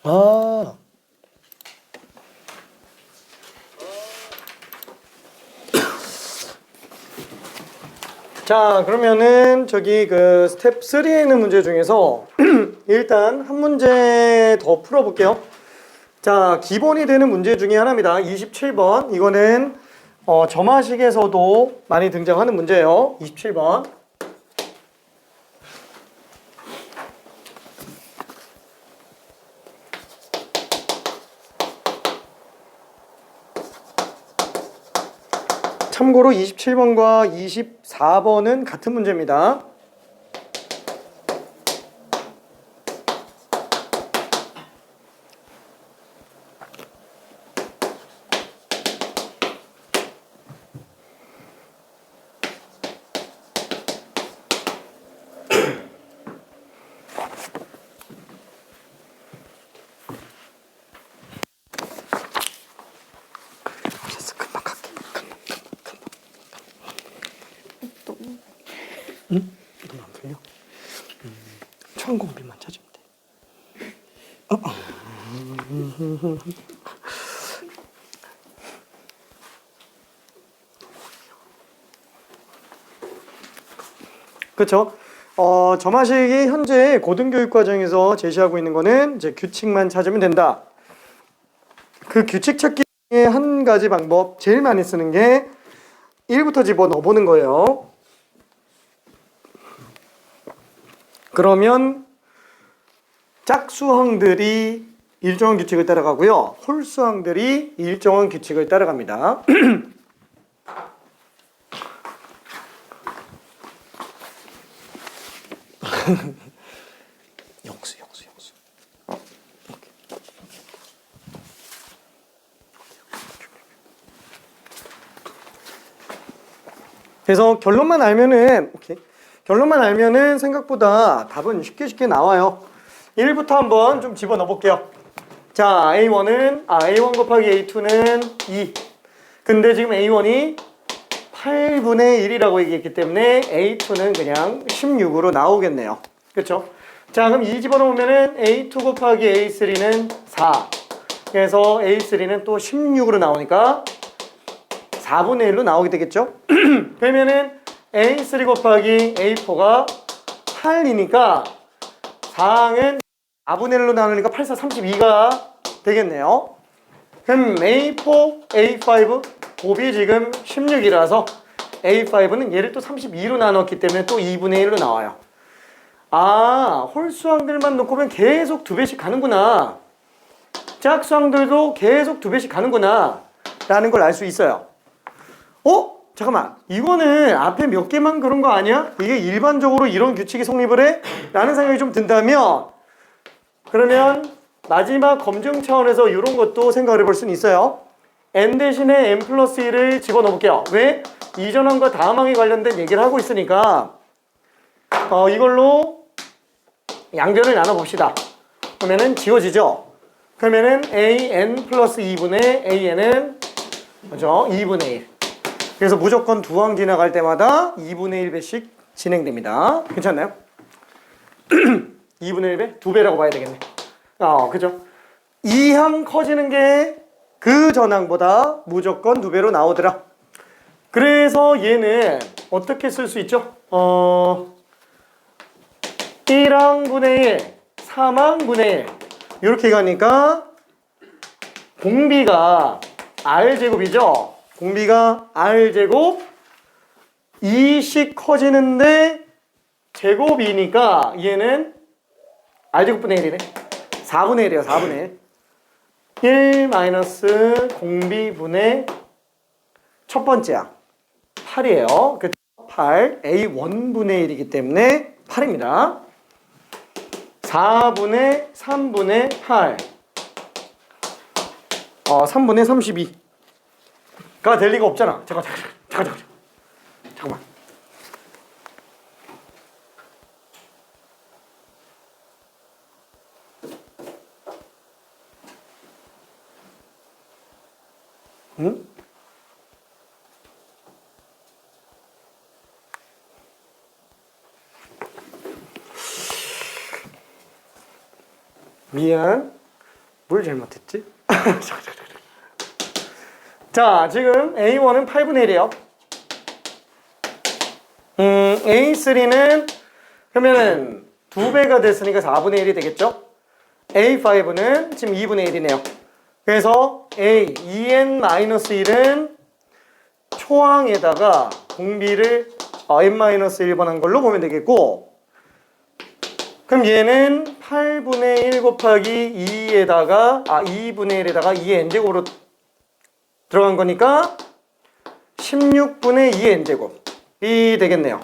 아, 자, 그러면은 저기 그 스텝 3에 있는 문제 중에서 일단 한 문제 더 풀어볼게요. 자, 기본이 되는 문제 중에 하나입니다. 27번. 이거는 점화식에서도 많이 등장하는 문제예요. 27번. 참고로 27번과 24번은 같은 문제입니다. 금방 갈게. 응? 너무 안 풀려? 천공비만 찾으면 돼. 그렇죠? 점화식이 현재 고등교육과정에서 제시하고 있는 거는 이제 규칙만 찾으면 된다. 그 규칙 찾기 중에 한 가지 방법, 제일 많이 쓰는 게 1부터 집어넣어 보는 거예요. 그러면 짝수항들이 일정한 규칙을 따라가고요. 홀수항들이 일정한 규칙을 따라갑니다. 영수. 그래서 결론만 알면은 생각보다 답은 쉽게 나와요. 1부터 한번 좀 집어넣어 볼게요. 자, A1 곱하기 A2는 2. 근데 지금 A1이 8분의 1이라고 얘기했기 때문에 A2는 그냥 16으로 나오겠네요. 그렇죠? 자, 그럼 2 집어넣으면은 A2 곱하기 A3는 4. 그래서 A3는 또 16으로 나오니까 4분의 1로 나오게 되겠죠? 그러면은 A3 곱하기 A4가 8이니까 4항은 4분의 1로 나누니까 8, 4, 32가 되겠네요. 그럼 A4, A5 곱이 지금 16이라서 A5는 얘를 또 32로 나눴기 때문에 또 2분의 1로 나와요. 아, 홀수항들만 놓고 보면 계속 2배씩 가는구나. 짝수항들도 계속 2배씩 가는구나 라는 걸 알 수 있어요. 잠깐만, 이거는 앞에 몇 개만 그런 거 아니야? 이게 일반적으로 이런 규칙이 성립을 해? 라는 생각이 좀 든다면, 그러면 마지막 검증 차원에서 이런 것도 생각을 해볼 수는 있어요. n 대신에 n 플러스 1을 집어넣어 볼게요. 왜? 이전항과 다음항에 관련된 얘기를 하고 있으니까 이걸로 양변을 나눠봅시다. 그러면은 지워지죠? 그러면은 an 플러스 2분의 an은 그죠? 2분의 1. 그래서 무조건 두 항 지나갈 때마다 2분의 1배씩 진행됩니다. 괜찮나요? 2분의 1배? 2배라고 봐야 되겠네. 그죠? 2항 커지는 게 그 전항보다 무조건 2배로 나오더라. 그래서 얘는 어떻게 쓸 수 있죠? 1항분의 1, 3항분의 1 이렇게 가니까 공비가 R제곱이죠? 공비가 R제곱 2씩 커지는데 제곱이니까 얘는 R제곱분의 1이네. 4분의 1이에요. 4분의 1. 1 마이너스 공비분의 첫 번째야. 8이에요. 그 8, A1분의 1이기 때문에 8입니다. 4분의 3분의 8. 3분의 32가 될 리가 없잖아. 잠깐만. 응? 미안. 뭘 잘못했지? 자, 지금 A1은 8분의 1이에요. A3는 그러면은 2배가 됐으니까 4분의 1이 되겠죠? A5는 지금 2분의 1이네요. 그래서 A, 2n-1은 초항에다가 공비를 n-1번 한 걸로 보면 되겠고, 그럼 얘는 8분의 1 곱하기 2에다가 2분의 1에다가 2n제곱으로 들어간 거니까 16분의 2n제곱이 되겠네요.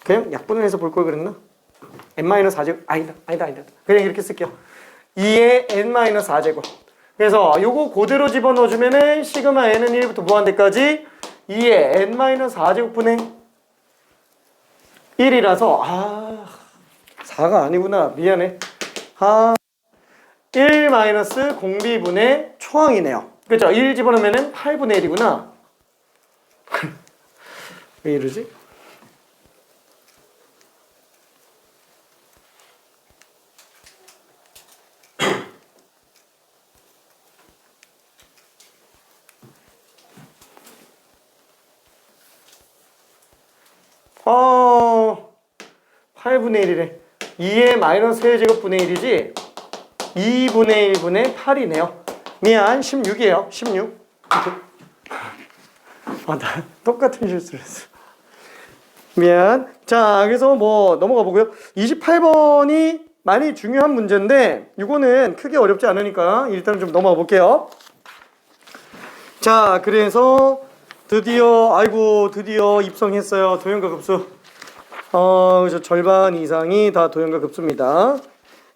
그냥 약분을 해서 볼 걸 그랬나? n-4제곱 아니다. 그냥 이렇게 쓸게요. 2의 n-4제곱. 그래서 요거 그대로 집어넣어주면은 시그마 n은 1부터 무한대까지 2의 n-4제곱분의 1이라서 4가 아니구나. 미안해. 1 마이너스 공비분의 초항이네요. 그렇죠? 1 집어넣으면은 8분의 1이구나. 왜 이러지? 어, 8분의 1이래. 2의 마이너스 세제곱분의 1이지 2분의 1분의 8이네요. 미안, 16이에요. 16. 나 똑같은 실수를 했어. 미안. 자, 그래서 뭐 넘어가 보고요. 28번이 많이 중요한 문제인데 이거는 크게 어렵지 않으니까 일단 좀 넘어가 볼게요. 자, 그래서 드디어 입성했어요. 도형과 급수. 그래서 절반 이상이 다 도형과 급수입니다.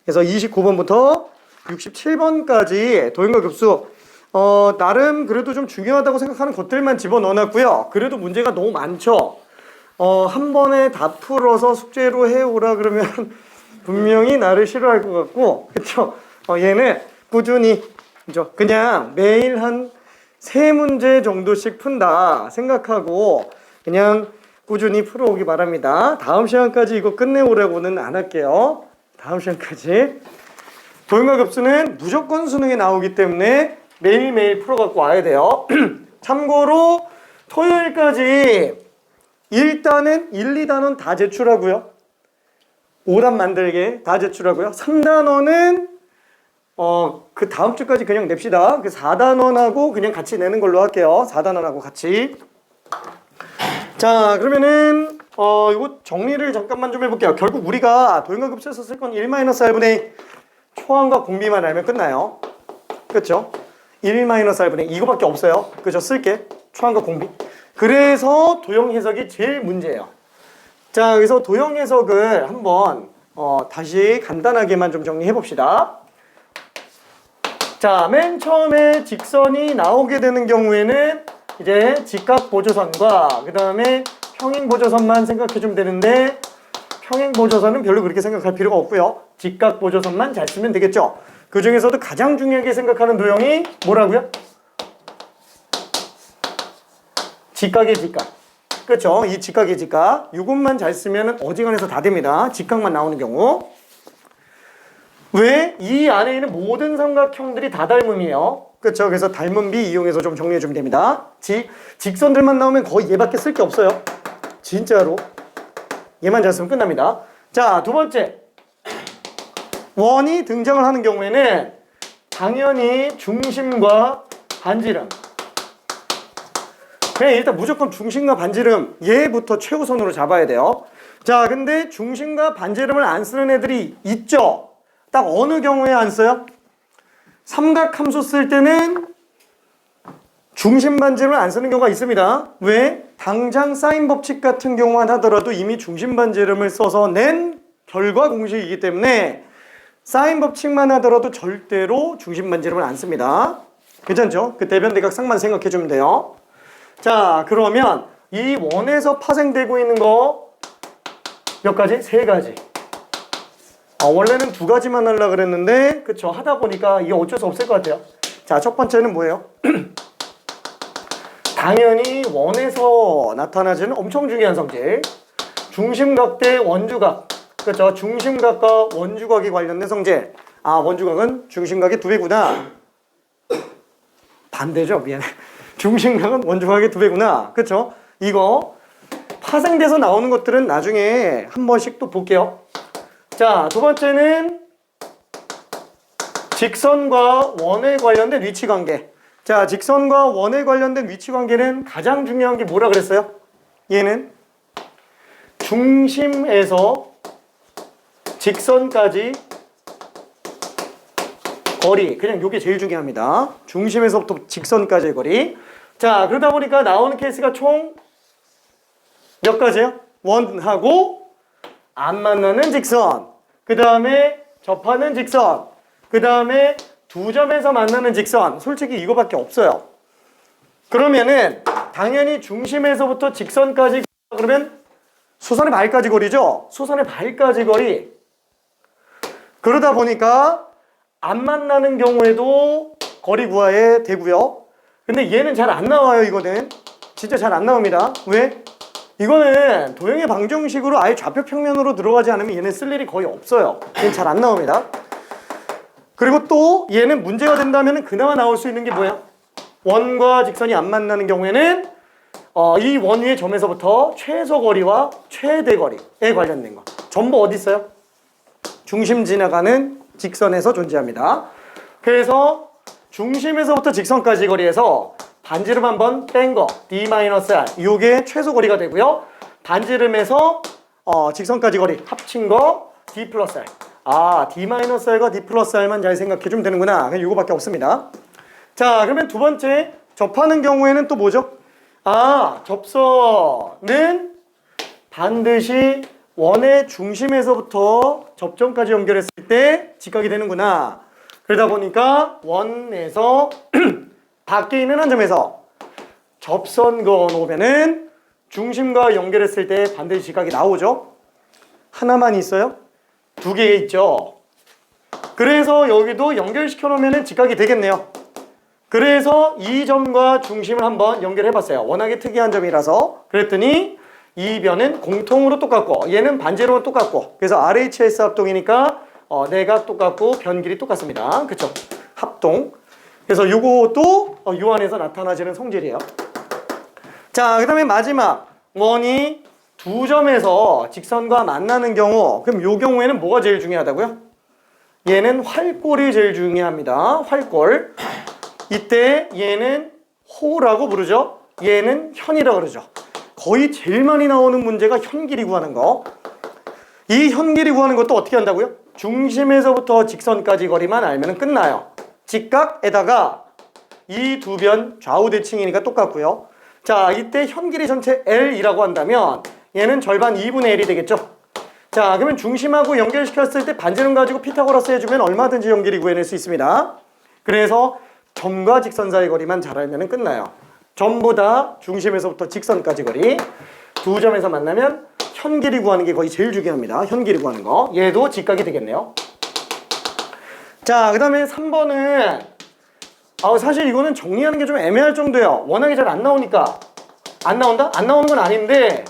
그래서 29번부터 67번까지 도형과 급수. 나름 그래도 좀 중요하다고 생각하는 것들만 집어넣어놨고요. 그래도 문제가 너무 많죠. 한 번에 다 풀어서 숙제로 해오라 그러면 분명히 나를 싫어할 것 같고, 그쵸? 얘는 꾸준히, 그죠? 그냥 매일 한 3문제 정도씩 푼다 생각하고 그냥 꾸준히 풀어오기 바랍니다. 다음 시간까지 이거 끝내오라고는 안 할게요. 다음 시간까지. 도형과 급수는 무조건 수능에 나오기 때문에 매일매일 풀어갖고 와야 돼요. 참고로 토요일까지 일단은 1, 2단원 다 제출하고요. 5단 만들게 다 제출하고요. 3단원은 그 다음 주까지 그냥 냅시다. 그 4단원하고 그냥 같이 내는 걸로 할게요. 4단원하고 같이. 자, 그러면은 이거 정리를 잠깐만 좀 해볼게요. 결국 우리가 도형과 급수에서 쓸 건 1-r분의 초항과 공비만 알면 끝나요. 그렇죠? 1-r분의 이거밖에 없어요. 그죠? 쓸게. 초항과 공비. 그래서 도형 해석이 제일 문제예요. 자, 그래서 도형 해석을 한번 다시 간단하게만 좀 정리해 봅시다. 자, 맨 처음에 직선이 나오게 되는 경우에는 이제 직각보조선과 그 다음에 평행보조선만 생각해 주면 되는데, 평행보조선은 별로 그렇게 생각할 필요가 없고요. 직각보조선만 잘 쓰면 되겠죠. 그 중에서도 가장 중요하게 생각하는 도형이 뭐라고요? 직각의 직각. 그렇죠? 이 직각의 직각. 이것만 잘 쓰면 어지간해서 다 됩니다. 직각만 나오는 경우. 왜? 이 안에 있는 모든 삼각형들이 다 닮음이에요. 그렇죠? 그래서 닮은 비 이용해서 좀 정리해 주면 됩니다. 직선들만 나오면 거의 얘밖에 쓸 게 없어요. 진짜로. 얘만 잘 쓰면 끝납니다. 자, 두 번째. 원이 등장을 하는 경우에는 당연히 중심과 반지름. 그냥 일단 무조건 중심과 반지름 얘부터 최우선으로 잡아야 돼요. 자, 근데 중심과 반지름을 안 쓰는 애들이 있죠? 딱 어느 경우에 안 써요? 삼각함수 쓸 때는 중심 반지름을 안 쓰는 경우가 있습니다. 왜? 당장 사인 법칙 같은 경우만 하더라도 이미 중심 반지름을 써서 낸 결과 공식이기 때문에 사인 법칙만 하더라도 절대로 중심 반지름을 안 씁니다. 괜찮죠? 그 대변대각 쌍만 생각해 주면 돼요. 자, 그러면 이 원에서 파생되고 있는 거 몇 가지? 3가지. 원래는 2가지만 하려고 그랬는데, 그쵸? 하다 보니까 이게 어쩔 수 없을 것 같아요. 자, 첫 번째는 뭐예요? 당연히 원에서 나타나지는 엄청 중요한 성질. 중심각 대 원주각. 그렇죠? 중심각과 원주각이 관련된 성질. 아, 원주각은 중심각의 2배구나. 반대죠, 미안해. 중심각은 원주각의 2배구나. 그쵸? 이거 파생돼서 나오는 것들은 나중에 한 번씩 또 볼게요. 자, 두 번째는 직선과 원에 관련된 위치관계. 자, 직선과 원에 관련된 위치관계는 가장 중요한 게 뭐라 그랬어요? 얘는 중심에서 직선까지 거리. 그냥 이게 제일 중요합니다. 중심에서부터 직선까지의 거리. 자, 그러다 보니까 나오는 케이스가 총 몇 가지예요? 원하고 안 만나는 직선, 그 다음에 접하는 직선, 그 다음에 두 점에서 만나는 직선. 솔직히 이거밖에 없어요. 그러면은 당연히 중심에서부터 직선까지 그러면 수선의 발까지 거리죠? 수선의 발까지 거리. 그러다 보니까 안 만나는 경우에도 거리 구하야 되고요. 근데 얘는 잘 안 나와요. 이거는 진짜 잘 안 나옵니다. 왜? 이거는 도형의 방정식으로 아예 좌표 평면으로 들어가지 않으면 얘는 쓸 일이 거의 없어요. 얘는 잘 안 나옵니다. 그리고 또 얘는 문제가 된다면 그나마 나올 수 있는 게 뭐예요? 원과 직선이 안 만나는 경우에는 이 원 위의 점에서부터 최소 거리와 최대 거리에 관련된 거. 전부 어디 있어요? 중심 지나가는 직선에서 존재합니다. 그래서 중심에서부터 직선까지 거리에서 반지름 한번 뺀 거 D-R 이게 최소 거리가 되고요. 반지름에서 직선까지 거리 합친 거 D 플러스 R. 아, D-R과 D 플러스 R만 잘 생각해 주면 되는구나. 그냥 이거밖에 없습니다. 자, 그러면 두 번째 접하는 경우에는 또 뭐죠? 아, 접선은 반드시 원의 중심에서부터 접점까지 연결했을 때 직각이 되는구나. 그러다 보니까 원에서 밖에 있는 한 점에서 접선 그어 놓으면은 중심과 연결했을 때 반드시 직각이 나오죠. 하나만 있어요? 두 개 있죠. 그래서 여기도 연결시켜 놓으면은 직각이 되겠네요. 그래서 이 점과 중심을 한번 연결해 봤어요. 워낙에 특이한 점이라서. 그랬더니 이 변은 공통으로 똑같고 얘는 반지름은 똑같고 그래서 RHS 합동이니까 내각 똑같고 변 길이 똑같습니다. 그쵸? 합동. 그래서 요것도 요 안에서 나타나지는 성질이에요. 자, 그 다음에 마지막 원이 두 점에서 직선과 만나는 경우. 그럼 요 경우에는 뭐가 제일 중요하다고요? 얘는 활골이 제일 중요합니다. 활골. 이때 얘는 호라고 부르죠. 얘는 현이라고 그러죠. 거의 제일 많이 나오는 문제가 현 길이 구하는 거. 이 현 길이 구하는 것도 어떻게 한다고요? 중심에서부터 직선까지 거리만 알면 끝나요. 직각에다가 이 두 변 좌우 대칭이니까 똑같고요. 자, 이때 현 길이 전체 L이라고 한다면 얘는 절반 2분의 L이 되겠죠. 자, 그러면 중심하고 연결시켰을 때 반지름 가지고 피타고라스 해주면 얼마든지 현 길이 구해낼 수 있습니다. 그래서 점과 직선 사이 거리만 잘 알면 끝나요. 전부 다 중심에서부터 직선까지 거리. 두 점에서 만나면 현 길이 구하는 게 거의 제일 중요합니다. 현 길이 구하는 거. 얘도 직각이 되겠네요. 자, 그 다음에 3번은 사실 이거는 정리하는 게 좀 애매할 정도예요. 워낙에 잘 안 나오니까. 안 나온다? 안 나오는 건 아닌데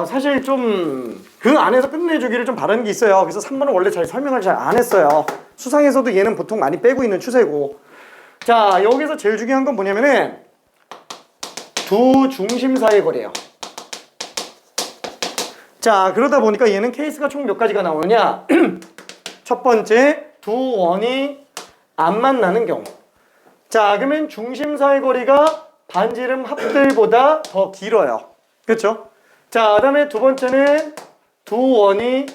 사실 좀 그 안에서 끝내주기를 좀 바라는 게 있어요. 그래서 3번은 원래 잘 설명을 잘 안 했어요. 수상에서도 얘는 보통 많이 빼고 있는 추세고. 자, 여기서 제일 중요한 건 뭐냐면은 두 중심 사이의 거리예요. 자, 그러다 보니까 얘는 케이스가 총 몇 가지가 나오느냐? 첫 번째, 두 원이 안 만나는 경우. 자, 그러면 중심 사이 거리가 반지름 합들보다 더 길어요. 그렇죠? 자, 그 다음에 두 번째는 두 원이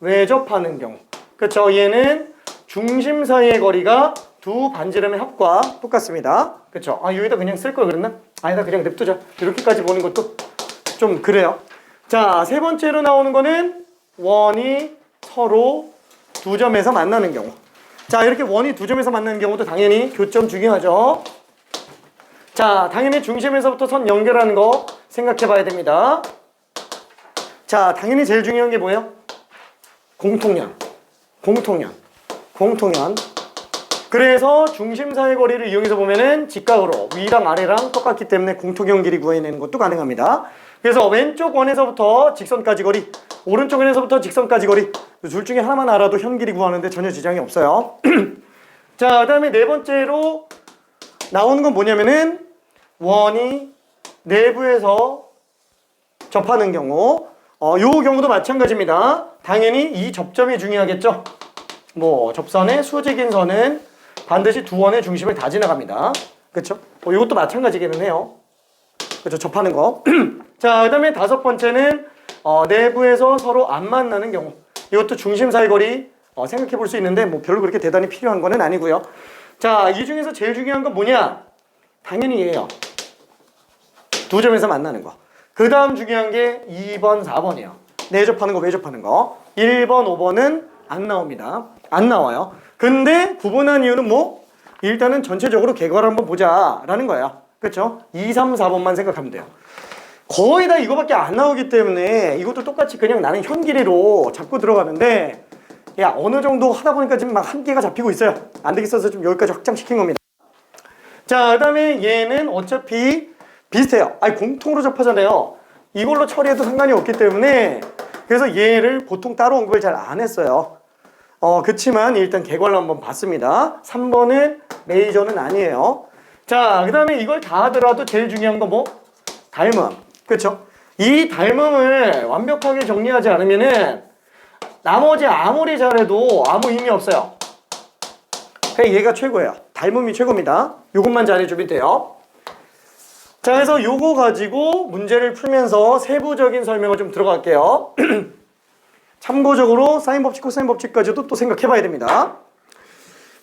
외접하는 경우. 그렇죠? 얘는 중심 사이의 거리가 두 반지름의 합과 똑같습니다. 그렇죠? 여기다 그냥 쓸 걸 그랬나? 아니다, 그냥 냅두자. 이렇게까지 보는 것도 좀 그래요. 자, 세 번째로 나오는 거는 원이 서로 두 점에서 만나는 경우. 자, 이렇게 원이 두 점에서 만나는 경우도 당연히 교점 중요하죠. 자, 당연히 중심에서부터 선 연결하는 거 생각해 봐야 됩니다. 자, 당연히 제일 중요한 게 뭐예요? 공통연. 그래서 중심 사이 거리를 이용해서 보면은 직각으로 위랑 아래랑 똑같기 때문에 공통연 길이 구해내는 것도 가능합니다. 그래서 왼쪽 원에서부터 직선까지 거리 오른쪽에서부터 직선까지 거리. 둘 중에 하나만 알아도 현 길이 구하는데 전혀 지장이 없어요. 자, 그 다음에 네 번째로 나오는 건 뭐냐면은 원이 내부에서 접하는 경우. 요 경우도 마찬가지입니다. 당연히 이 접점이 중요하겠죠. 뭐 접선의 수직인 선은 반드시 두 원의 중심을 다 지나갑니다. 그렇죠? 이것도 마찬가지기는 해요. 그렇죠? 접하는 거. 자, 그 다음에 다섯 번째는 내부에서 서로 안 만나는 경우. 이것도 중심 사이 거리 생각해 볼 수 있는데 뭐 별로 그렇게 대단히 필요한 거는 아니고요. 자, 이 중에서 제일 중요한 건 뭐냐? 당연히 얘예요. 두 점에서 만나는 거. 그 다음 중요한 게 2번, 4번이에요. 내접하는 거, 외접하는 거. 1번, 5번은 안 나옵니다. 안 나와요. 근데 구분한 이유는 뭐? 일단은 전체적으로 객관을 한번 보자라는 거예요. 그렇죠? 2, 3, 4번만 생각하면 돼요. 거의 다 이거밖에 안 나오기 때문에 이것도 똑같이 그냥 나는 현 길이로 잡고 들어가는데 야, 어느 정도 하다 보니까 지금 막 한계가 잡히고 있어요. 안 되겠어서 좀 여기까지 확장시킨 겁니다. 자, 그 다음에 얘는 어차피 비슷해요. 아니, 공통으로 접하잖아요. 이걸로 처리해도 상관이 없기 때문에 그래서 얘를 보통 따로 언급을 잘 안 했어요. 그치만 일단 객관로 한번 봤습니다. 3번은 메이저는 아니에요. 자, 그 다음에 이걸 다 하더라도 제일 중요한 거 뭐? 닮음. 그쵸? 이 닮음을 완벽하게 정리하지 않으면은 나머지 아무리 잘해도 아무 의미 없어요. 그냥 얘가 최고예요. 닮음이 최고입니다. 요것만 잘해주면 돼요. 자, 그래서 요거 가지고 문제를 풀면서 세부적인 설명을 좀 들어갈게요. 참고적으로 사인 법칙, 코사인 법칙까지도 또 생각해 봐야 됩니다.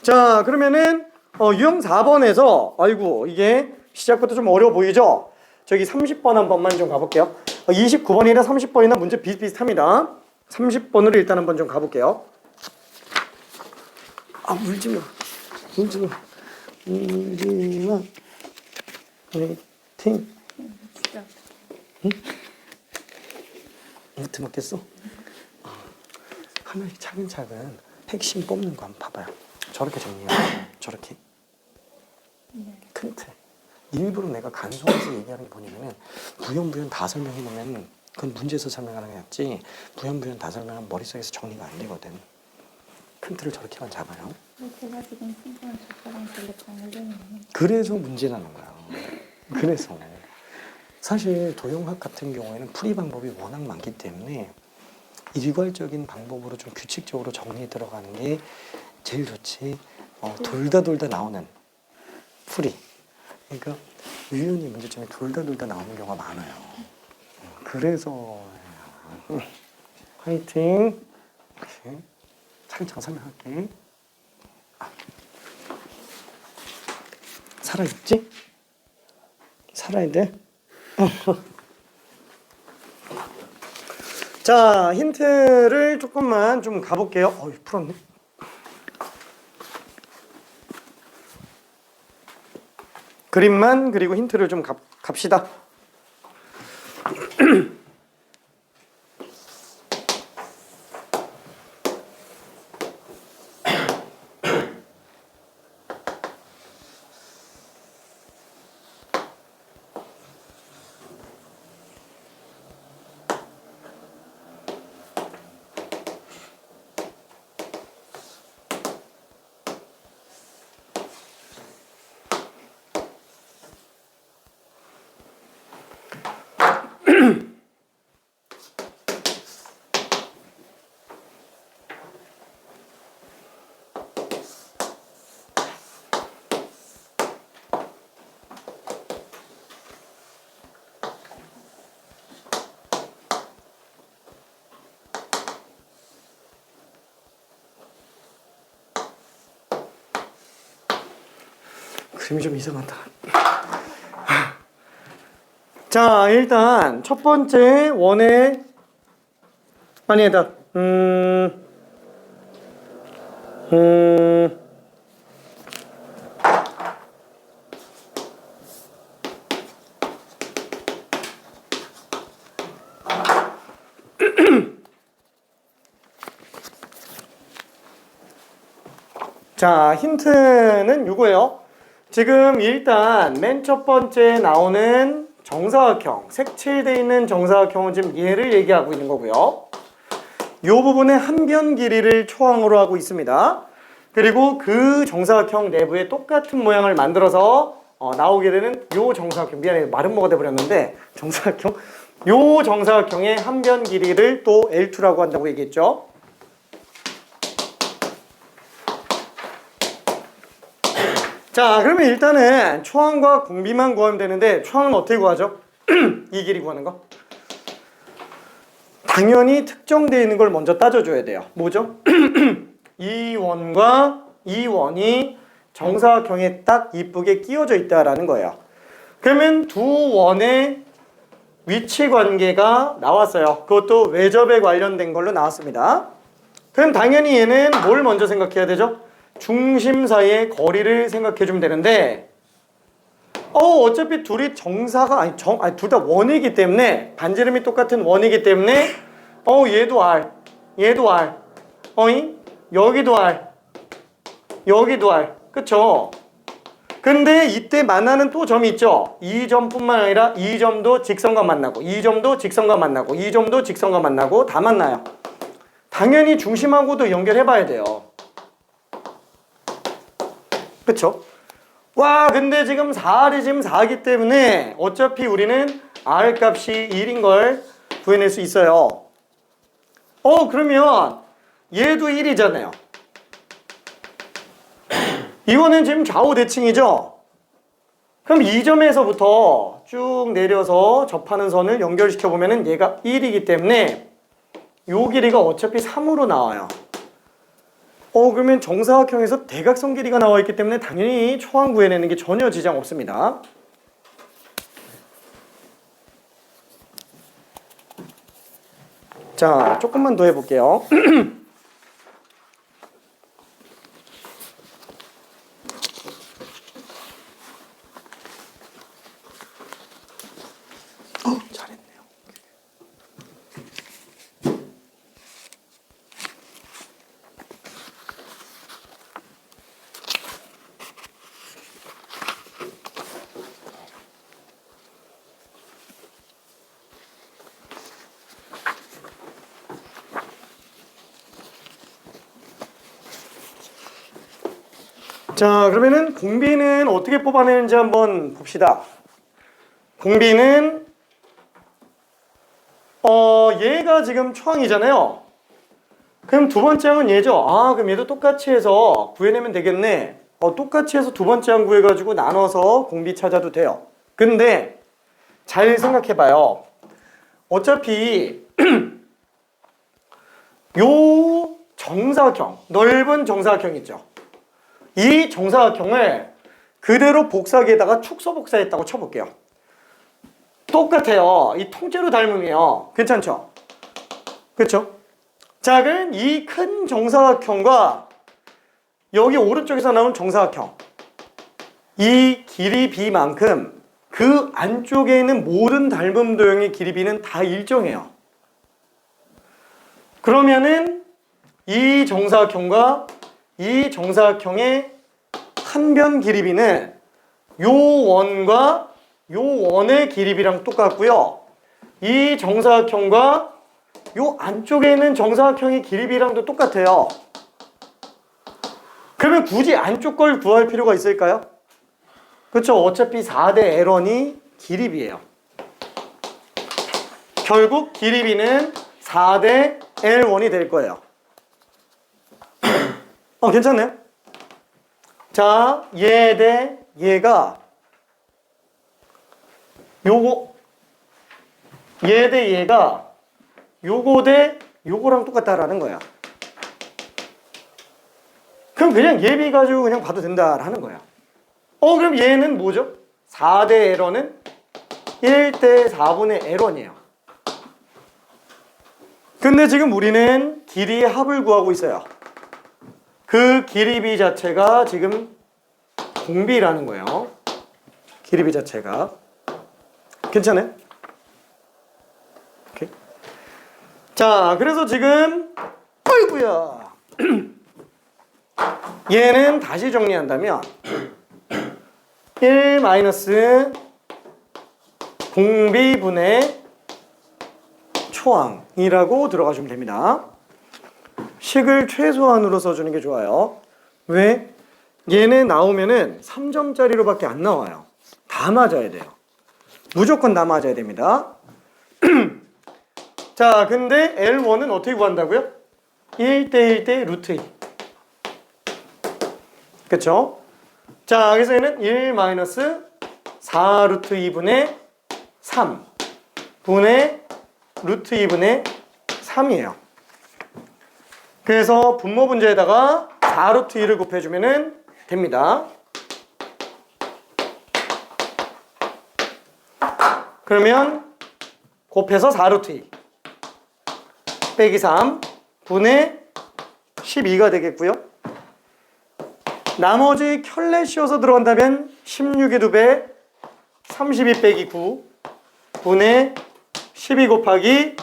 자, 그러면은 유형 4번에서 아이고 이게 시작부터 좀 어려워 보이죠? 저기 30번 한 번만 좀 가볼게요. 29번이나 30번이나 문제 비슷비슷합니다. 30번으로 일단 한번 좀 가볼게요. 아, 물지 마. 물지 마. 물지 마. 화이팅. 응? 못해 먹겠어? 하나씩 차근차근 핵심 뽑는 거 한번 봐봐요. 저렇게 정리해요. 저렇게. 큰 틀. 일부러 내가 간소해서 얘기하는 게 뭐냐면은 부연 다 설명해놓으면 그건 문제에서 설명하는 게 낫지 부연 다 설명하면 머릿속에서 정리가 안 되거든. 큰 틀을 저렇게만 잡아요. 제가 지금 친구랑 저랑 별로 다르네요. 그래서 문제라는 거야. 그래서 사실 도형학 같은 경우에는 풀이 방법이 워낙 많기 때문에 일괄적인 방법으로 좀 규칙적으로 정리해 들어가는 게 제일 좋지. 돌다 나오는 풀이. 그러니까 유연히 문제점이 돌다 나오는 경우가 많아요. 그래서 화이팅. 이렇게 차근차근 설명할게. 살아있지? 살아야 돼. 자, 힌트를 조금만 좀 가볼게요. 풀었네. 그림만 그리고 힌트를 좀 갑시다. 그림이 좀 이상하다. 자, 일단 첫 번째 원의 아니다. 자, 힌트는 이거예요. 지금 일단 맨 첫 번째 나오는 정사각형, 색칠되어 있는 정사각형은 지금 얘를 얘기하고 있는 거고요. 이 부분의 한변 길이를 초항으로 하고 있습니다. 그리고 그 정사각형 내부에 똑같은 모양을 만들어서 나오게 되는 요 정사각형, 미안해 마른 모가 돼버렸는데 정사각형, 요 정사각형의 한변 길이를 또 L2라고 한다고 얘기했죠. 자, 그러면 일단은 초항과 공비만 구하면 되는데 초항은 어떻게 구하죠? 이 길이 구하는 거. 당연히 특정되어 있는 걸 먼저 따져줘야 돼요. 뭐죠? 이 원과 이 원이 정사각형에 딱 이쁘게 끼워져 있다라는 거예요. 그러면 두 원의 위치 관계가 나왔어요. 그것도 외접에 관련된 걸로 나왔습니다. 그럼 당연히 얘는 뭘 먼저 생각해야 되죠? 중심 사이의 거리를 생각해 주면 되는데 어차피 둘이 정사가 둘 다 원이기 때문에 반지름이 똑같은 원이기 때문에 얘도 R, 얘도 R, 여기도 R, 여기도 R, 그쵸? 근데 이때 만나는 또 점이 있죠. 이 점뿐만 아니라 이 점도 직선과 만나고 이 점도 직선과 만나고 이 점도 직선과 만나고 다 만나요. 당연히 중심하고도 연결해 봐야 돼요. 그쵸? 와, 근데 지금 4R이 지금 4이기 때문에 어차피 우리는 R 값이 1인 걸 구해낼 수 있어요. 그러면 얘도 1이잖아요. 이거는 지금 좌우 대칭이죠? 그럼 이 점에서부터 쭉 내려서 접하는 선을 연결시켜 보면은 얘가 1이기 때문에 요 길이가 어차피 3으로 나와요. 그러면 정사각형에서 대각선 길이가 나와 있기 때문에 당연히 초항 구해내는 게 전혀 지장 없습니다. 자, 조금만 더 해볼게요. 잘했네요. 자, 그러면은 공비는 어떻게 뽑아내는지 한번 봅시다. 공비는 얘가 지금 초항이잖아요. 그럼 두 번째 항은 얘죠. 그럼 얘도 똑같이 해서 구해내면 되겠네. 똑같이 해서 두 번째 항 구해가지고 나눠서 공비 찾아도 돼요. 근데 잘 생각해봐요. 어차피 요 정사각형, 넓은 정사각형 있죠. 이 정사각형을 그대로 복사기에다가 축소 복사했다고 쳐볼게요. 똑같아요. 이 통째로 닮음이에요. 괜찮죠? 그렇죠? 자, 그럼 이 큰 정사각형과 여기 오른쪽에서 나온 정사각형, 이 길이 b만큼 그 안쪽에 있는 모든 닮음 도형의 길이 b는 다 일정해요. 그러면은 이 정사각형과 이 정사각형의 한변 길이 b는 요 원과 요 원의 길이 b랑 똑같고요. 이 정사각형과 요 안쪽에 있는 정사각형의 길이 b랑도 똑같아요. 그러면 굳이 안쪽 걸 구할 필요가 있을까요? 그렇죠. 어차피 4대 L1이 길이 b예요. 결국 길이 b는 4대 L1이 될 거예요. 괜찮네요. 자, 얘 대 얘가 요거, 얘 대 얘가 요거 대 요거랑 똑같다라는 거야. 그럼 그냥 예비 가지고 그냥 봐도 된다라는 거야. 그럼 얘는 뭐죠? 4대 L1은 1대 4분의 L1이에요. 근데 지금 우리는 길이의 합을 구하고 있어요. 그 길이 b 자체가 지금 공비라는 거예요. 길이 b 자체가. 괜찮아요? 오케이. 자, 그래서 지금 어이구야. 얘는 다시 정리한다면 1 마이너스 공비분의 초항이라고 들어가시면 됩니다. 식을 최소한으로 써주는 게 좋아요. 왜? 얘네 나오면은 3점짜리로밖에 안 나와요. 다 맞아야 돼요. 무조건 다 맞아야 됩니다. 자, 근데 L1은 어떻게 구한다고요? 1대 1대 루트 2. 그쵸? 자, 그래서 얘는 1 마이너스 4 루트 2분의 3 분의 루트 2분의 3이에요. 그래서 분모 분자에다가 4 루트 2를 곱해주면 됩니다. 그러면 곱해서 4 루트 2 빼기 3 분의 12가 되겠고요. 나머지 켤레 씌워서 들어간다면 16의 2배 32 빼기 9 분의 12 곱하기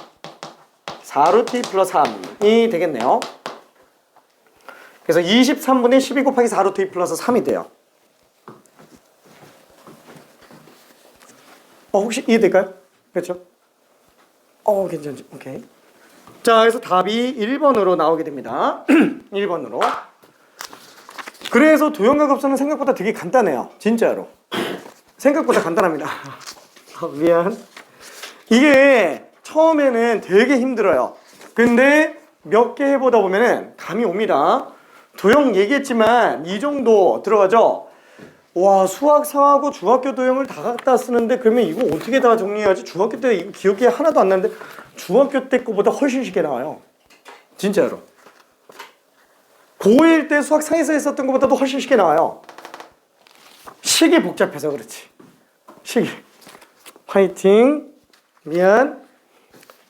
4루트 2 플러스 3이 되겠네요. 그래서 23분의 12 곱하기 4루트 2 플러스 3이 돼요. 혹시 이해될까요? 그렇죠? 괜찮죠? 오케이. 자, 그래서 답이 1번으로 나오게 됩니다. 1번으로. 그래서 도형과급수는 생각보다 되게 간단해요. 진짜로. 생각보다 간단합니다. 미안. 이게 처음에는 되게 힘들어요. 근데 몇 개 해보다 보면은 감이 옵니다. 도형 얘기했지만 이 정도 들어가죠? 와, 수학 4하고 중학교 도형을 다 갖다 쓰는데 그러면 이거 어떻게 다 정리해야지? 중학교 때 이거 기억이 하나도 안 나는데 중학교 때 거보다 훨씬 쉽게 나와요. 진짜로. 고1 때 수학 상에서 했었던 것보다도 훨씬 쉽게 나와요. 식이 복잡해서 그렇지. 식이. 화이팅. 미안.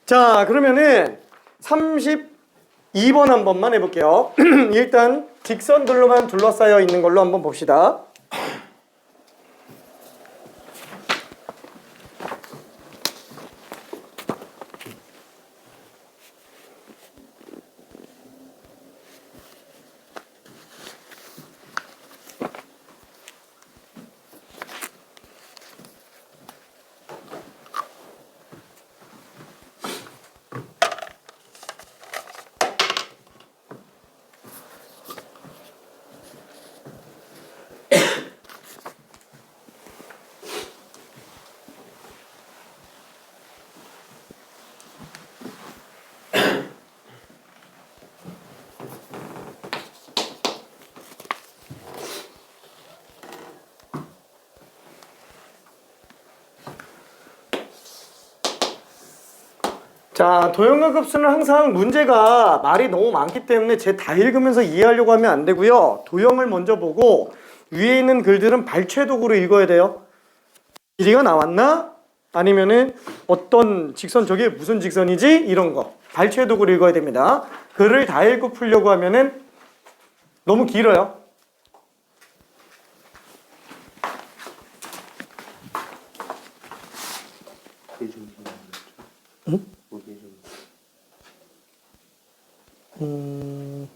자, 그러면은 32번 한 번만 해볼게요. 일단 직선들로만 둘러싸여 있는 걸로 한번 봅시다. 자, 도형과 급수는 항상 문제가 말이 너무 많기 때문에 제 다 읽으면서 이해하려고 하면 안 되고요. 도형을 먼저 보고 위에 있는 글들은 발췌독으로 읽어야 돼요. 길이가 나왔나? 아니면은 어떤 직선, 저게 무슨 직선이지? 이런 거 발췌독으로 읽어야 됩니다. 글을 다 읽고 풀려고 하면은 너무 길어요. 응?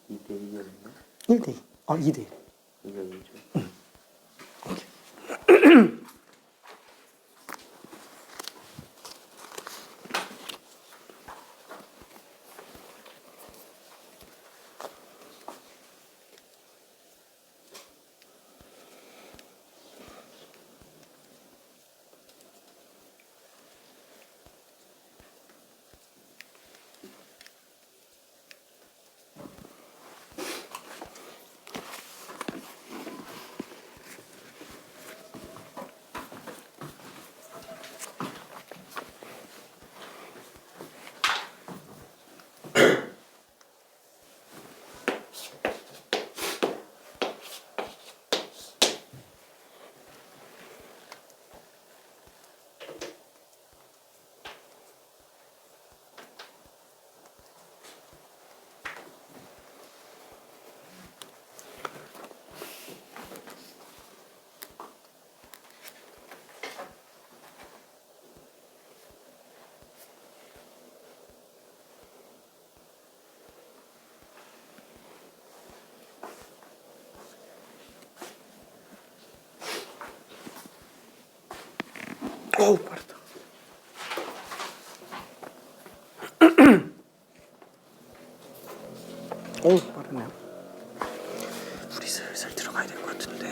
2대2였나? 1대2. 2대1. 이거죠. 빠르다. 같은데.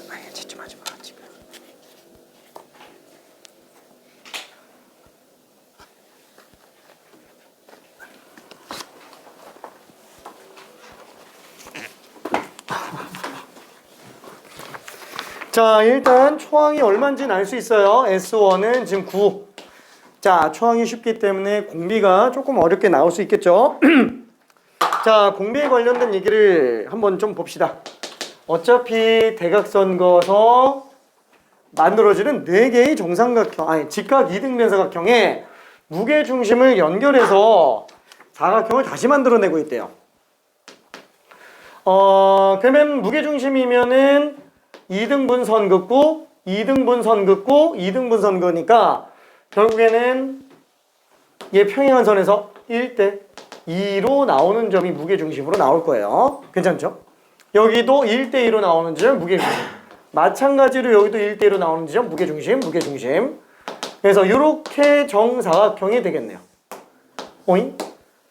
아니, 집중하지 마, 지금. 자, 일단 초항이 얼마인지는 알 수 있어요. S1은 지금 9. 자, 초항이 쉽기 때문에 공비가 조금 어렵게 나올 수 있겠죠. 자, 공비에 관련된 얘기를 한번 좀 봅시다. 어차피 대각선 그어서 만들어지는 4개의 정삼각형, 아니 직각 이등변사각형에 무게중심을 연결해서 사각형을 다시 만들어내고 있대요. 그러면 무게중심이면은 2등분 선 긋고 2등분 선 긋고 2등분 선 그으니까 결국에는 얘 평행한 선에서 1대 2로 나오는 점이 무게중심으로 나올 거예요. 괜찮죠? 여기도 1대2로 나오는 지점 무게중심. 마찬가지로 여기도 1대2로 나오는 지점 무게중심, 무게중심. 그래서 이렇게 정사각형이 되겠네요. 오잉?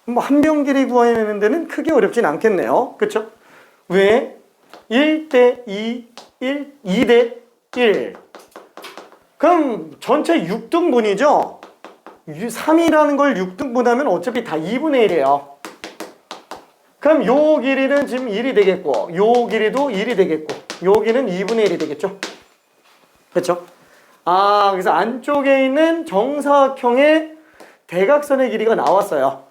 뭐 한 변 길이 구해내는 데는 크게 어렵진 않겠네요. 그쵸? 왜? 1대2, 2대1. 그럼 전체 6등분이죠? 3이라는 걸 6등분하면 어차피 다 2분의 1이에요. 그럼 요 길이는 지금 1이 되겠고, 요 길이도 1이 되겠고, 여기는 2분의 1이 되겠죠? 그렇죠? 아, 그래서 안쪽에 있는 정사각형의 대각선의 길이가 나왔어요.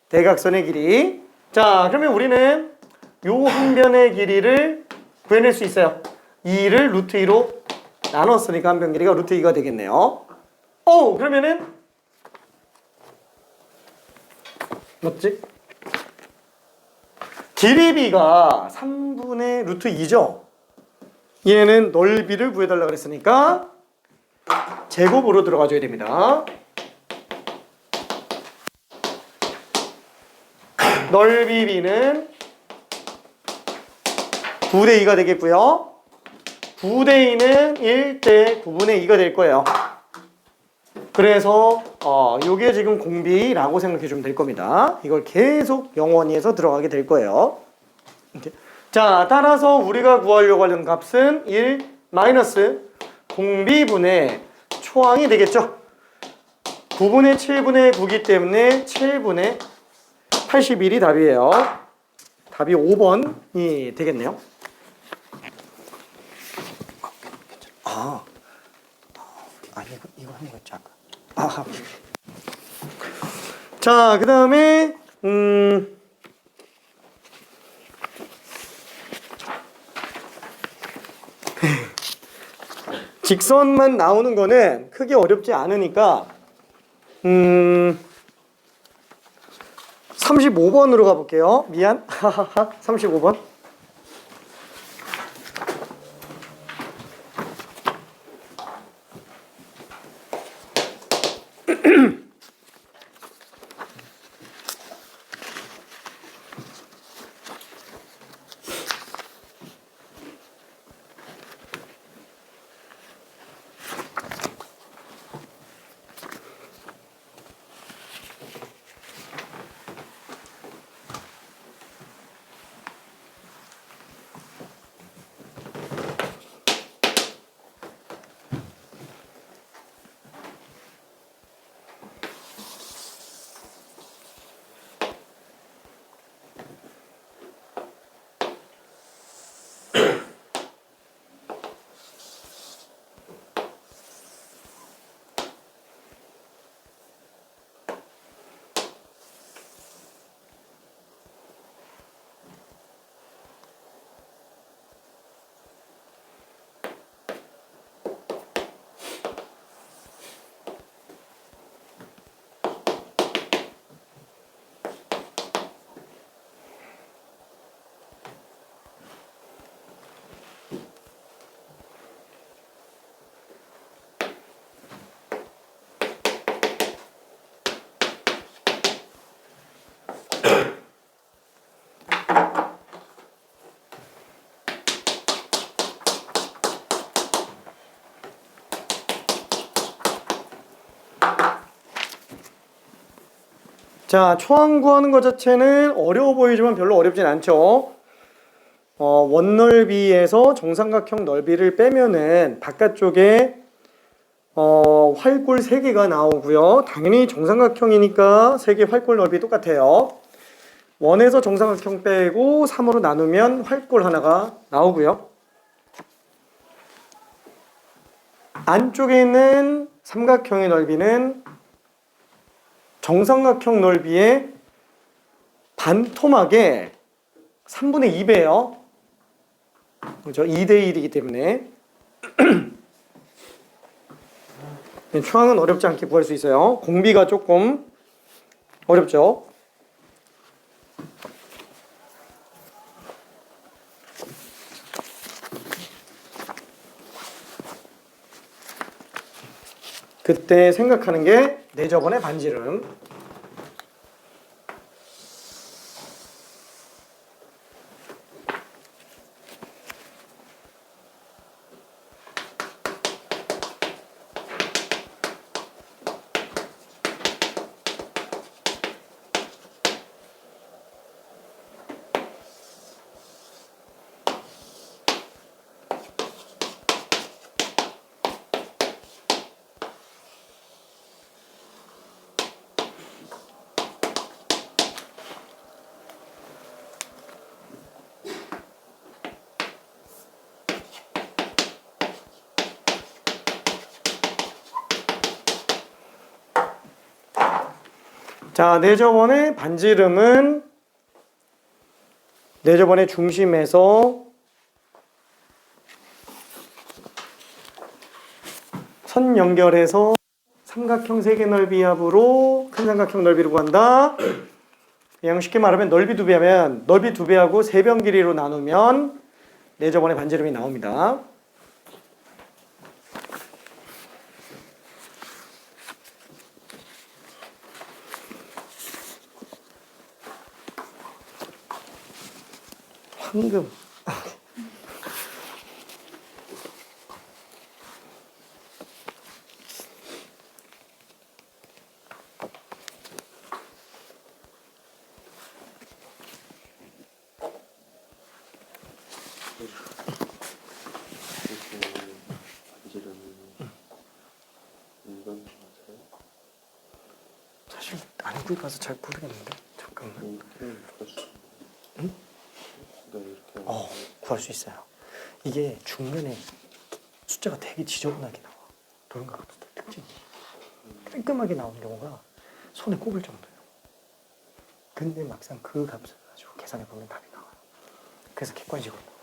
대각선의 길이. 자, 그러면 우리는 요 한 변의 길이를 구해낼 수 있어요. 2를 루트 2로 나눴으니까 한 변 길이가 루트 2가 되겠네요. 그러면은 맞지? 길이비가 3분의 루트 2죠? 얘는 넓이를 구해달라 그랬으니까 제곱으로 들어가줘야 됩니다. 넓이 b는 9대 2가 되겠고요. 9대 2는 1대 9분의 2가 될 거예요. 그래서 요게 지금 공비라고 생각해 주면 될 겁니다. 이걸 계속 영원히해서 들어가게 될 거예요. 이렇게. 자, 따라서 우리가 구하려고 하는 값은 1 마이너스 공비분의 초항이 되겠죠. 9분의 7분의 9기 때문에 7분의 81이 답이에요. 답이 5번이 되겠네요. 이거 하는 거 있지 아까. 자, 그 다음에 직선만 나오는 거는 크게 어렵지 않으니까 35번으로 가볼게요. 미안. 35번. 자, 초항 구하는 것 자체는 어려워 보이지만 별로 어렵진 않죠. 원넓이에서 정삼각형 넓이를 빼면은 바깥쪽에 활골 3개가 나오고요. 당연히 정삼각형이니까 3개 활골 넓이 똑같아요. 원에서 정삼각형 빼고 3으로 나누면 활골 하나가 나오고요. 안쪽에 있는 삼각형의 넓이는 정삼각형 넓이의 반토막의 3분의 2배예요. 그렇죠? 2대 1이기 때문에 초항은 어렵지 않게 구할 수 있어요. 공비가 조금 어렵죠. 그때 생각하는 게 내저번의 반지름. 자, 내저번의 반지름은 내저번의 중심에서 선 연결해서 삼각형 3개 넓이 합으로 큰 삼각형 넓이를 구한다. 그냥 쉽게 말하면 넓이 2배하면 넓이 2배하고 3변 길이로 나누면 내저번의 반지름이 나옵니다. 황금. 반지름이 이건 맞아요? 사실 안구 가서 잘 모르겠는데 잠깐만. 이렇게 구할 수 있어요. 이게 중간에 숫자가 되게 지저분하게 나와. 도형각도 특징이 깔끔하게 나오는 경우가 손에 꼽을 정도예요. 근데 막상 그 값을 가지고 계산해 보면 답이 나와요. 그래서 객관식으로 나와요.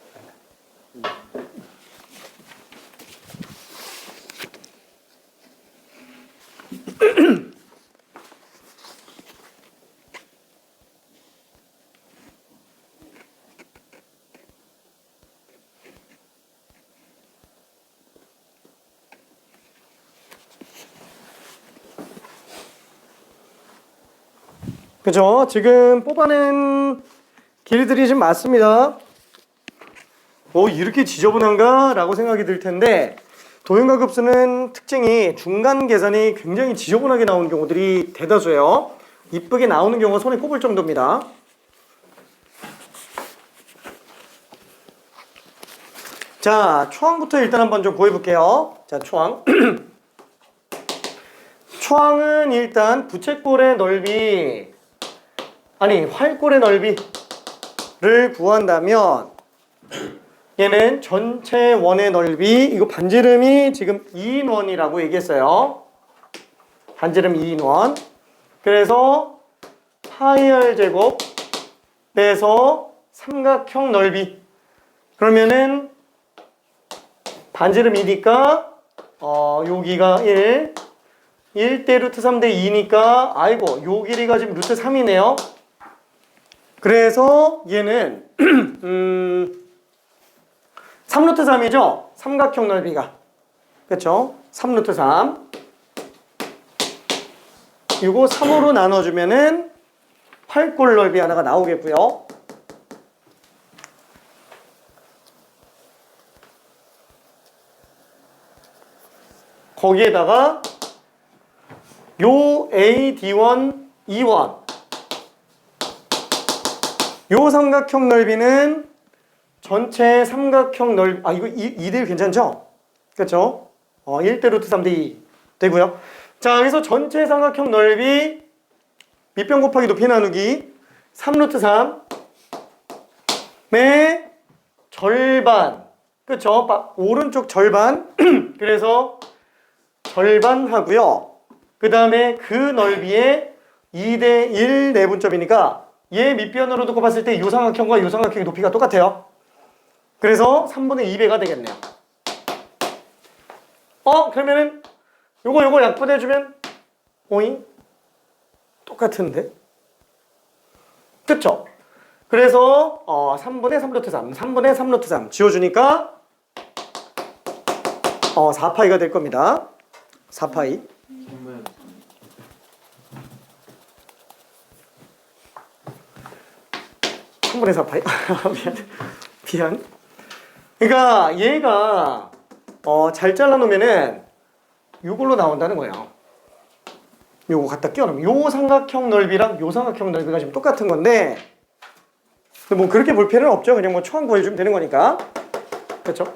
그죠? 지금 뽑아낸 길들이 좀 맞습니다. 이렇게 지저분한가? 라고 생각이 들 텐데 도형가급수는 특징이 중간 계산이 굉장히 지저분하게 나오는 경우들이 대다수예요. 이쁘게 나오는 경우가 손에 꼽을 정도입니다. 자, 초항부터 일단 한번 좀 구해볼게요. 자, 초항. 초항은 일단 부채꼴의 넓이, 활꼴의 넓이를 구한다면 얘는 전체 원의 넓이, 이거 반지름이 지금 2인원이라고 얘기했어요. 반지름 2인원. 그래서 파이 r 제곱 빼서 삼각형 넓이. 그러면은 반지름 2니까 여기가 1대 루트 3대 2니까 아이고 요 길이가 지금 루트 3이네요. 그래서 얘는 3루트 3이죠? 삼각형 넓이가. 그렇죠? 3루트 3. 이거 3으로 나눠주면은 활골 넓이 하나가 나오겠고요. 거기에다가 요 AD1, E1 요 삼각형 넓이는 전체 삼각형 넓이, 이거 2대1 괜찮죠? 그렇죠? 1대 루트 3대 2 되고요. 자, 여기서 전체 삼각형 넓이 밑변 곱하기 높이 나누기 3루트 3의 절반. 그렇죠? 오른쪽 절반. 그래서 절반 하고요. 그 다음에 그 넓이의 2대1 내분점이니까 얘 밑변으로 두고 봤을 때 이 삼각형과 이 삼각형의 높이가 똑같아요. 그래서 3분의 2배가 되겠네요. 그러면은 요거 약분해주면 오잉? 똑같은데? 그쵸? 그래서 3분의 3루트 3, 3분의 3루트 3 지워주니까 4파이가 될 겁니다. 4파이. 선배 3분의 4파이. 미안. 그러니까 얘가 잘 잘라놓으면은 요걸로 나온다는 거예요. 요거 갖다 끼워놓으면 요 삼각형 넓이랑 요 삼각형 넓이가 지금 똑같은 건데 뭐 그렇게 볼 필요는 없죠. 그냥 뭐 초항 구해주면 되는 거니까. 그렇죠?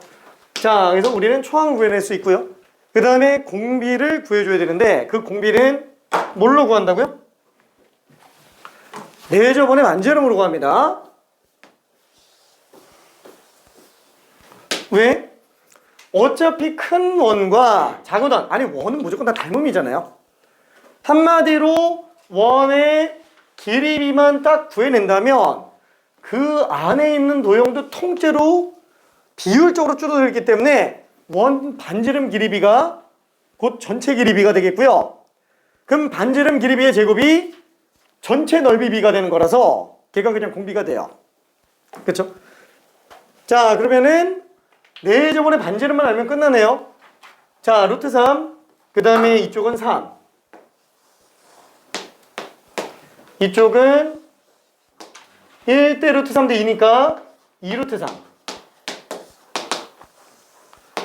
자, 그래서 우리는 초항을 구해낼 수 있고요. 그 다음에 공비를 구해줘야 되는데 그 공비는 뭘로 구한다고요? 내저번의 만재름으로 구합니다. 왜? 어차피 큰 원과 작은 원, 아니 원은 무조건 다 닮음이잖아요. 한마디로 원의 길이비만 딱 구해낸다면 그 안에 있는 도형도 통째로 비율적으로 줄어들기 때문에 원 반지름 길이비가 곧 전체 길이비가 되겠고요. 그럼 반지름 길이비의 제곱이 전체 넓이비가 되는 거라서 걔가 그냥 공비가 돼요. 그렇죠? 자, 그러면은 내저번에 반지름만 알면 끝나네요. 자, 루트 3, 그 다음에 이쪽은 3, 이쪽은 1대 루트 3대 2니까 2루트 3.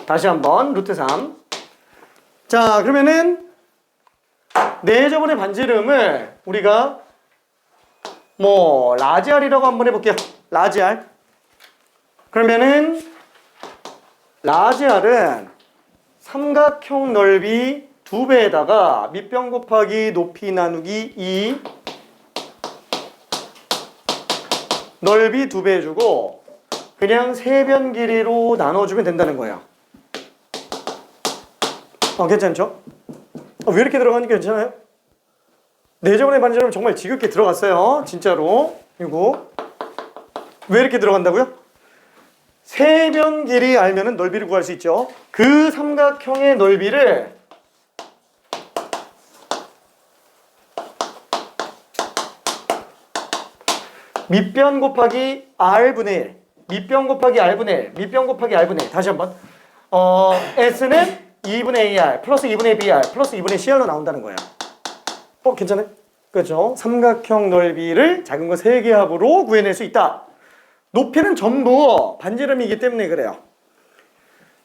다시 한번 루트 3. 자, 그러면은 내저번의 반지름을 우리가 뭐 라지 R이라고 한번 해볼게요. 라지 R. 그러면은 라지 R은 삼각형 넓이 2배에다가 밑변 곱하기 높이 나누기 2 넓이 2배 해주고 그냥 세변 길이로 나눠주면 된다는 거예요. 괜찮죠? 왜 이렇게 들어가니까 괜찮아요? 내저번의 반지름 정말 지겹게 들어갔어요. 진짜로. 이거 왜 이렇게 들어간다고요? 세변 길이 알면은 넓이를 구할 수 있죠. 그 삼각형의 넓이를 밑변 곱하기 R분의 1, 밑변 곱하기 R분의 1, 밑변 곱하기 R분의 1. 다시 한번. S는 2분의 AR 플러스 2분의 BR 플러스 2분의 CR로 나온다는 거예요. 괜찮아요? 그렇죠? 삼각형 넓이를 작은 거 3개 합으로 구해낼 수 있다. 높이는 전부 반지름이기 때문에 그래요.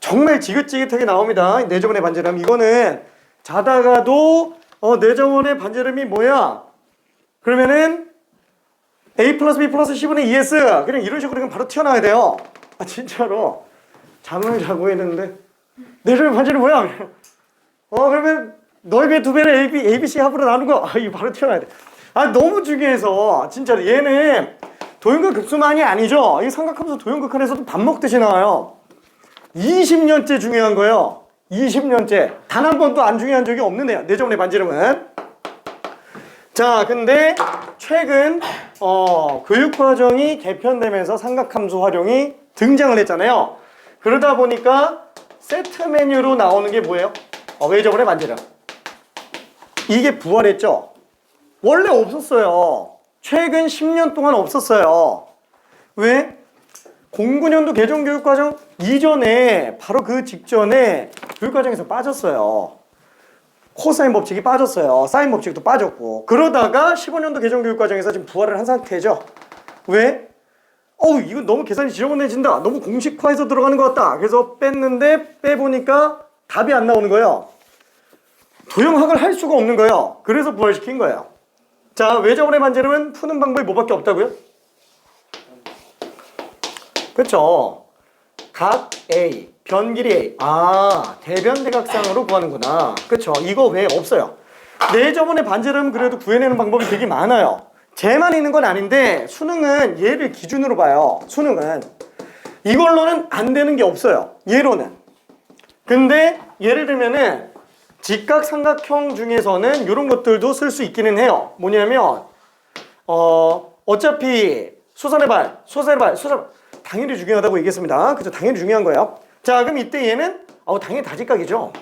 정말 지긋지긋하게 나옵니다. 내저번의 반지름. 이거는 자다가도 내저번의 반지름이 뭐야? 그러면은 A 플러스 B 플러스 C분의 2S 그냥 이런 식으로 그냥 바로 튀어나와야 돼요. 진짜로 잠을 자고 있는데 내저번의 반지름 뭐야? 그러면 넓이의 2배를 A, B, C 합으로 나눈 거 이거 바로 튀어나와야 돼. 너무 중요해서 진짜로 얘는 도형극 급수만이 아니죠. 이 삼각함수 도형극한에서도 밥 먹듯이 나와요. 20년째 중요한 거예요. 20년째. 단 한 번도 안 중요한 적이 없는 애야. 내저번의 반지름은. 자, 근데 최근 교육과정이 개편되면서 삼각함수 활용이 등장을 했잖아요. 그러다 보니까 세트 메뉴로 나오는 게 뭐예요? 내저번의 반지름. 이게 부활했죠. 원래 없었어요. 최근 10년 동안 없었어요. 왜? 09년도 개정교육과정 이전에 바로 그 직전에 교육과정에서 빠졌어요. 코사인 법칙이 빠졌어요. 사인 법칙도 빠졌고. 그러다가 15년도 개정교육과정에서 지금 부활을 한 상태죠. 왜? 이거 너무 계산이 지저분해진다. 너무 공식화해서 들어가는 것 같다. 그래서 뺐는데 빼보니까 답이 안 나오는 거예요. 도형학을 할 수가 없는 거예요. 그래서 부활시킨 거예요. 자, 외저번의 반지름은 푸는 방법이 뭐밖에 없다고요? 그쵸? 각 A, 변길이 A. 아, 대변대각상으로 구하는구나. 그쵸? 이거 왜 없어요? 네, 저번에 반지름 그래도 구해내는 방법이 되게 많아요. 쟤만 있는 건 아닌데 수능은 얘를 기준으로 봐요. 수능은 이걸로는 안 되는 게 없어요. 얘로는. 근데 예를 들면은 직각삼각형 중에서는 이런 것들도 쓸 수 있기는 해요. 뭐냐면 어차피 수선의 발 당연히 중요하다고 얘기했습니다. 그죠? 당연히 중요한 거예요. 자, 그럼 이때 얘는 당연히 다직각이죠.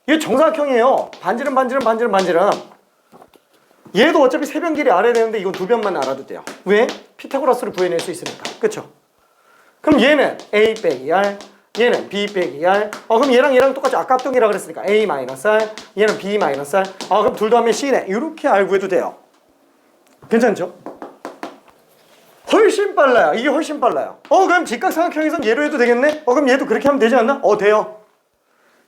이게 정사각형이에요. 반지름. 얘도 어차피 세 변 길이 알아야 되는데 이건 두 변만 알아도 돼요. 왜? 피타고라스를 구해낼 수 있으니까. 그쵸? 그럼 얘는 A 빼기 R, 얘는 B 빼기 R. 그럼 얘랑 똑같이 아까 합동이라 그랬으니까 A 마이너스 R, 얘는 B 마이너스 R. 그럼 둘 다 하면 C네. 이렇게 알고 해도 돼요. 괜찮죠? 훨씬 빨라요. 이게 훨씬 빨라요. 그럼 직각삼각형에선 얘로 해도 되겠네? 그럼 얘도 그렇게 하면 되지 않나? 돼요.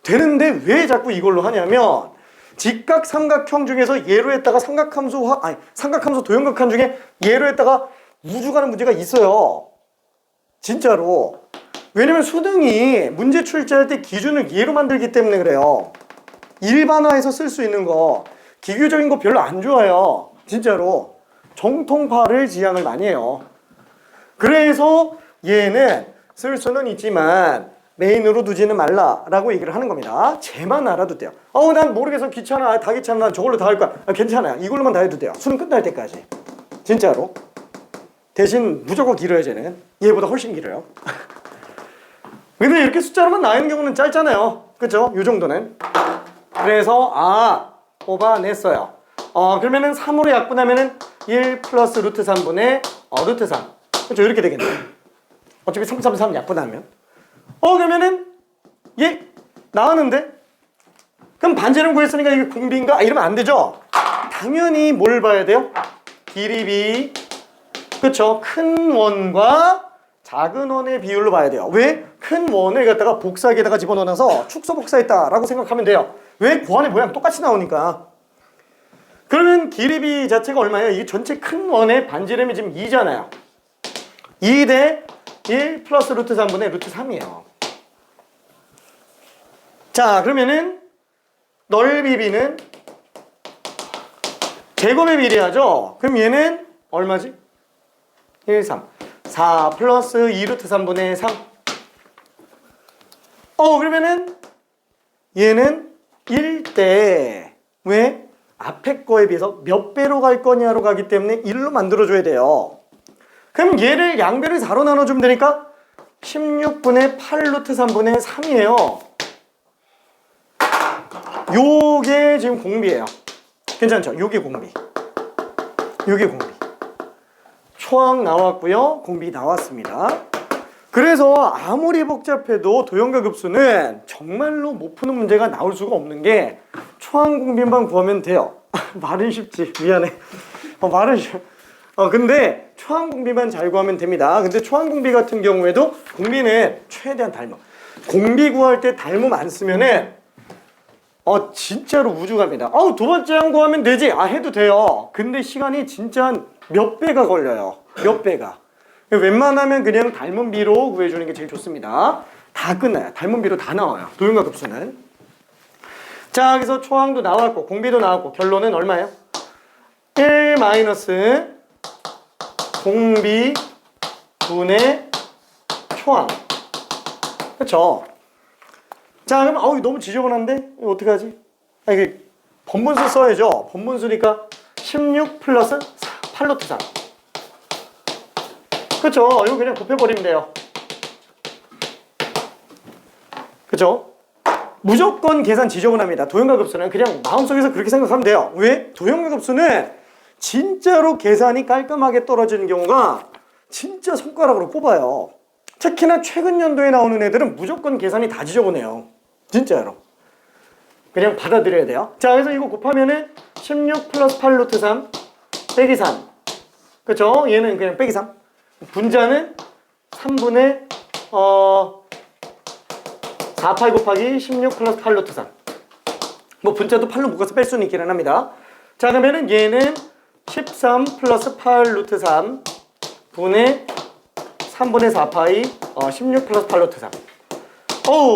되는데 왜 자꾸 이걸로 하냐면 직각삼각형 중에서 얘로 했다가 삼각함수 도형각한 중에 얘로 했다가 우주 가는 문제가 있어요. 진짜로. 왜냐면 수능이 문제 출제할 때 기준을 얘로 만들기 때문에 그래요. 일반화해서 쓸 수 있는 거 기교적인 거 별로 안 좋아요. 진짜로. 정통파를 지향을 많이 해요. 그래서 얘는 쓸 수는 있지만 메인으로 두지는 말라라고 얘기를 하는 겁니다. 쟤만 알아도 돼요. 난 모르겠어. 귀찮아. 다 귀찮아. 난 저걸로 다 할 거야. 괜찮아요. 이걸로만 다 해도 돼요. 수능 끝날 때까지. 진짜로. 대신 무조건 길어요, 쟤는. 얘보다 훨씬 길어요. 근데 이렇게 숫자로만 나오는 경우는 짧잖아요. 그쵸? 요 정도는. 그래서 뽑아냈어요. 그러면은 3으로 약분하면은 1 플러스 루트 3분의 루트 3. 그쵸? 이렇게 되겠네요. 어차피 3, 3, 3 약분하면. 그러면은 얘 나왔는데? 그럼 반지름 구했으니까 이게 공비인가? 이러면 안 되죠? 당연히 뭘 봐야 돼요? 길이 B. 그쵸? 큰 원과 작은 원의 비율로 봐야 돼요. 왜? 큰 원을 갖다가 복사기에다가 집어넣어서 축소 복사했다라고 생각하면 돼요. 왜? 구안의 모양 똑같이 나오니까. 그러면 길이 B 자체가 얼마예요? 이 전체 큰 원의 반지름이 지금 2잖아요. 2 대 1 플러스 루트 3분의 루트 3이에요. 자, 그러면은 넓이 B는 제곱에 비례하죠? 그럼 얘는 얼마지? 1, 3. 4 플러스 2 루트 3분의 3. 그러면은 얘는 1대 왜? 앞에 거에 비해서 몇 배로 갈 거냐로 가기 때문에 1로 만들어줘야 돼요. 그럼 얘를 양배를 4로 나눠주면 되니까 16분의 8 루트 3분의 3이에요. 요게 지금 공비예요. 괜찮죠? 요게 공비. 초항 나왔고요. 공비 나왔습니다. 그래서 아무리 복잡해도 도형과급수는 정말로 못 푸는 문제가 나올 수가 없는 게 초항 공비만 구하면 돼요. 말은 쉽지. 미안해. 말은 쉽. 근데 초항 공비만 잘 구하면 됩니다. 근데 초항 공비 같은 경우에도 공비는 최대한 닮아. 공비 구할 때 닮음 안 쓰면은 진짜로 우주 갑니다. 두 번째 항 구하면 되지. 해도 돼요. 근데 시간이 진짜 몇 배가 걸려요. 몇 배가. 웬만하면 그냥 닮은 비로 구해주는 게 제일 좋습니다. 다 끝나요. 닮은 비로 다 나와요. 도형과 급수는. 자, 그래서 초항도 나왔고 공비도 나왔고 결론은 얼마예요? 1 마이너스 공비 분의 초항. 그쵸? 자, 그럼 너무 지저분한데? 이거 어떡하지? 이게 번분수 써야죠. 번분수니까 16 플러스 8 루트 3. 그쵸? 이거 그냥 곱해버리면 돼요. 그쵸? 무조건 계산 지저분합니다. 도형과급수는 그냥 마음속에서 그렇게 생각하면 돼요. 왜? 도형과급수는 진짜로 계산이 깔끔하게 떨어지는 경우가 진짜 손가락으로 꼽아요. 특히나 최근 연도에 나오는 애들은 무조건 계산이 다 지저분해요. 진짜로. 그냥 받아들여야 돼요. 자, 그래서 이거 곱하면은 16 플러스 8 루트 3 빼기 3. 그쵸? 얘는 그냥 빼기 3. 분자는 3분의 4 8 곱하기 16 플러스 8 루트 3. 분자도 8로 묶어서 뺄 수는 있기는 합니다. 자, 그러면은 얘는 13 플러스 8 루트 3 분의 3분의 4 파이 16 플러스 8 루트 3.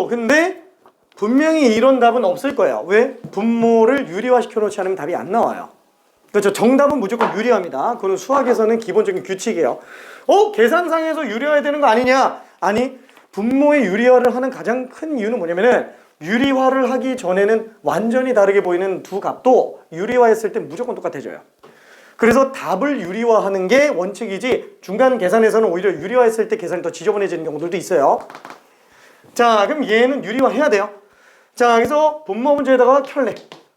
근데 분명히 이런 답은 없을 거예요. 왜? 분모를 유리화 시켜놓지 않으면 답이 안 나와요. 그렇죠. 정답은 무조건 유리화입니다. 그건 수학에서는 기본적인 규칙이에요. 계산상에서 유리화해야 되는 거 아니냐? 아니, 분모의 유리화를 하는 가장 큰 이유는 뭐냐면은 유리화를 하기 전에는 완전히 다르게 보이는 두 값도 유리화했을 때 무조건 똑같아져요. 그래서 답을 유리화하는 게 원칙이지 중간 계산에서는 오히려 유리화했을 때 계산이 더 지저분해지는 경우들도 있어요. 자, 그럼 얘는 유리화해야 돼요. 자, 그래서 분모 문제에다가 켤레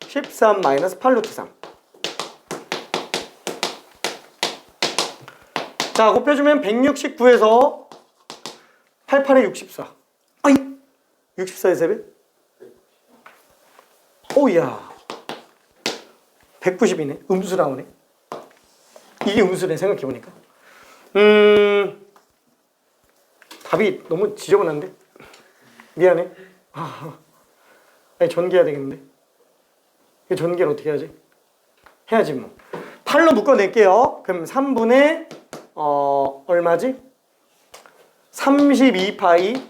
13 마이너스 8 루트 3. 자, 곱해주면 169에서 88에 64. 아이, 64의 세배? 오야, 190이네. 음수 나오네. 이게 음수네, 생각해보니까. 답이 너무 지저분한데? 미안해. 아니, 전개해야 되겠는데? 이 전개를 어떻게 해야지? 해야지 뭐. 8로 묶어낼게요. 그럼 3분의 얼마지? 32파이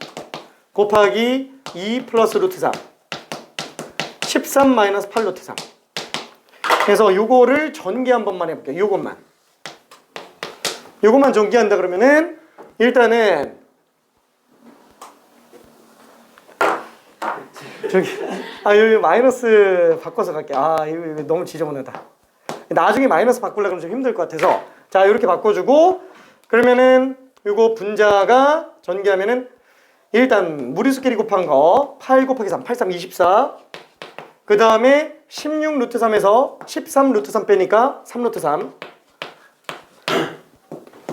곱하기 2 플러스 루트 3 13 마이너스 8 루트 3. 그래서 요거를 전개 한 번만 해볼게요. 요것만 전개한다 그러면은 일단은 여기 마이너스 바꿔서 갈게. 이거 너무 지저분하다. 나중에 마이너스 바꾸려면 좀 힘들 것 같아서 자, 이렇게 바꿔주고 그러면은 요거 분자가 전개하면은 일단 무리수끼리 곱한 거 8 곱하기 3, 8, 3, 24. 그 다음에 16 루트 3에서 13 루트 3 빼니까 3 루트 3.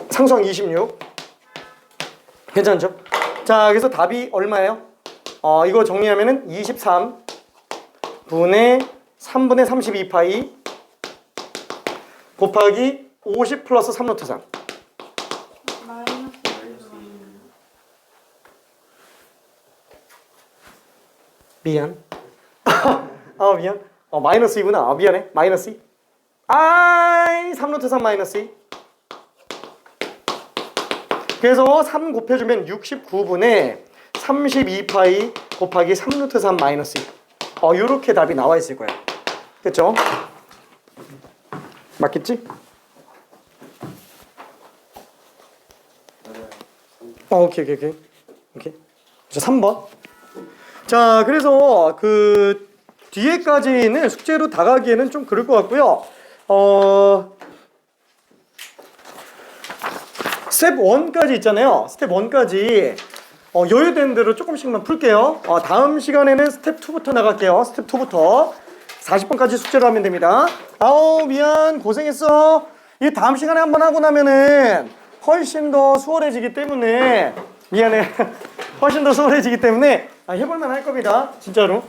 상수항 26. 괜찮죠? 자, 그래서 답이 얼마예요? 이거 정리하면은 23 분의 3분의 32파이 곱하기 50 플러스 3 루트 3. 미안. 미안. 마이너스 2구나. 미안해. 마이너스 2. 3 루트 3 마이너스 2. 그래서 3 곱해주면 69분의 32파이 곱하기 3 루트 3 마이너스 2. 요렇게 답이 나와 있을 거야. 그쵸? 맞겠지? 오케이. 자, 3번. 자, 그래서 그 뒤에까지는 숙제로 다가기에는 좀 그럴 것 같고요. 스텝 1까지 있잖아요. 스텝 1까지 여유되는 대로 조금씩만 풀게요. 다음 시간에는 스텝 2부터 나갈게요. 스텝 2부터 40번까지 숙제로 하면 됩니다. 미안, 고생했어. 이 다음 시간에 한번 하고 나면은 훨씬 더 수월해지기 때문에 미안해. 훨씬 더 수월해지기 때문에 해볼만 할 겁니다. 진짜로.